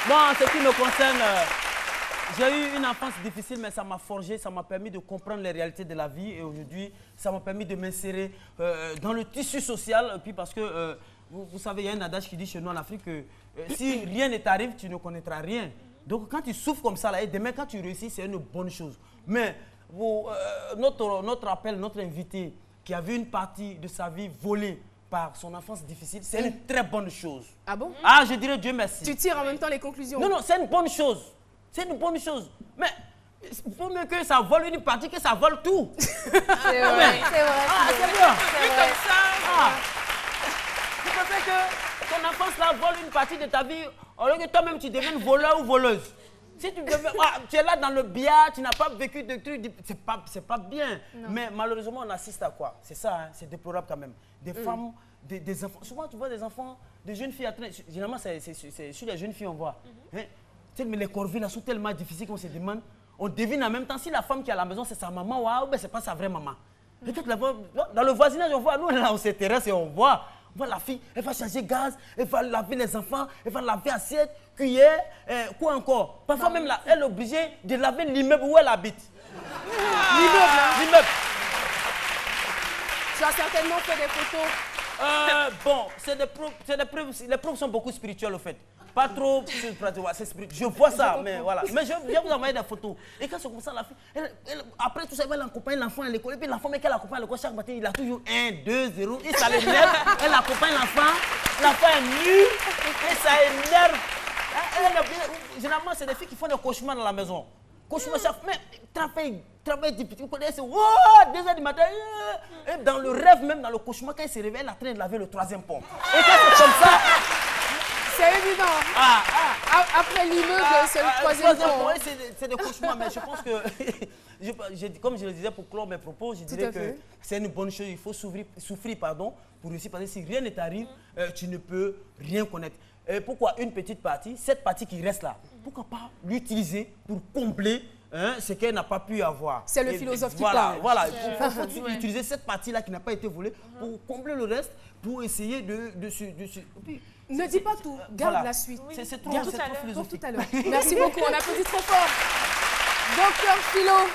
Bon, en ce qui me concerne, j'ai eu une enfance difficile, mais ça m'a forgé, ça m'a permis de comprendre les réalités de la vie. Et aujourd'hui, ça m'a permis de m'insérer dans le tissu social. Et puis parce que, vous savez, il y a un adage qui dit chez nous en Afrique que si rien ne t'arrive, tu ne connaîtras rien. Donc quand tu souffres comme ça, là, et demain quand tu réussis, c'est une bonne chose. Mais notre appel, notre invité, qui a vu une partie de sa vie volée par son enfance difficile, c'est une très bonne chose. Ah bon? Ah, je dirais Dieu merci. Tu tires en même temps les conclusions? Non, non, c'est une bonne chose. C'est une bonne chose. Mais il faut mieux que ça vole une partie que ça vole tout. C'est vrai, c'est vrai. Ah, c'est bien. C'est comme ça. Ah. Tu préfères que ton enfance là vole une partie de ta vie au lieu que toi-même tu deviennes voleur ou voleuse. Si tu, tu es là dans le billard, tu n'as pas vécu de trucs, c'est pas bien. Non. Mais malheureusement, on assiste à quoi? C'est ça, hein, c'est déplorable quand même. Des femmes, des enfants. Souvent, tu vois des enfants, des jeunes filles. Généralement, c'est sur les jeunes filles, on voit. Hein? Mais les corvées là sont tellement difficiles qu'on se demande. On devine en même temps si la femme qui est à la maison, c'est sa maman ou ben, c'est pas sa vraie maman. Dans le voisinage, on voit, nous, là, on s'intéresse et on voit la fille, elle va changer gaz, elle va laver les enfants, elle va laver assiette, cuillère, quoi encore. Parfois même, là, elle est obligée de laver l'immeuble où elle habite. L'immeuble. Tu as certainement fait des photos. Bon, les preuves sont beaucoup spirituelles au fait. Pas trop, c'est spirituel. Je vois ça, mais voilà. Mais je vais vous envoyer des photos. Et quand c'est comme ça, la fille, après tout ça, elle accompagne l'enfant à l'école. Et puis l'enfant, mais qu'elle accompagne à l'école, chaque matin, il a toujours 1, 2, 0. Et ça l'énerve. Elle accompagne l'enfant. L'enfant est nu. Et ça énerve. Généralement, c'est des filles qui font des cauchemars dans la maison. Cauchemar chaque mais travail difficile. Vous connaissez, 2h du matin. Et dans le rêve, même dans le cauchemar, quand elle se réveille, elle est en train de laver le 3e pont. Et quand c'est comme ça. C'est évident. Après l'immeuble, c'est le 3e pont. C'est des cauchemars, mais je pense que, comme je le disais pour clore mes propos, je dirais que c'est une bonne chose. Il faut souffrir pour réussir. Parce que si rien ne t'arrive, tu ne peux rien connaître. Pourquoi une petite partie, cette partie qui reste là, pourquoi pas l'utiliser pour combler ce qu'elle n'a pas pu avoir? C'est le philosophe qui parle. Voilà, il faut utiliser cette partie-là qui n'a pas été volée pour combler le reste, pour essayer de ne dis pas tout, garde la suite. C'est trop, pour tout à l'heure. Merci beaucoup, on applaudit trop fort. Docteur Philo.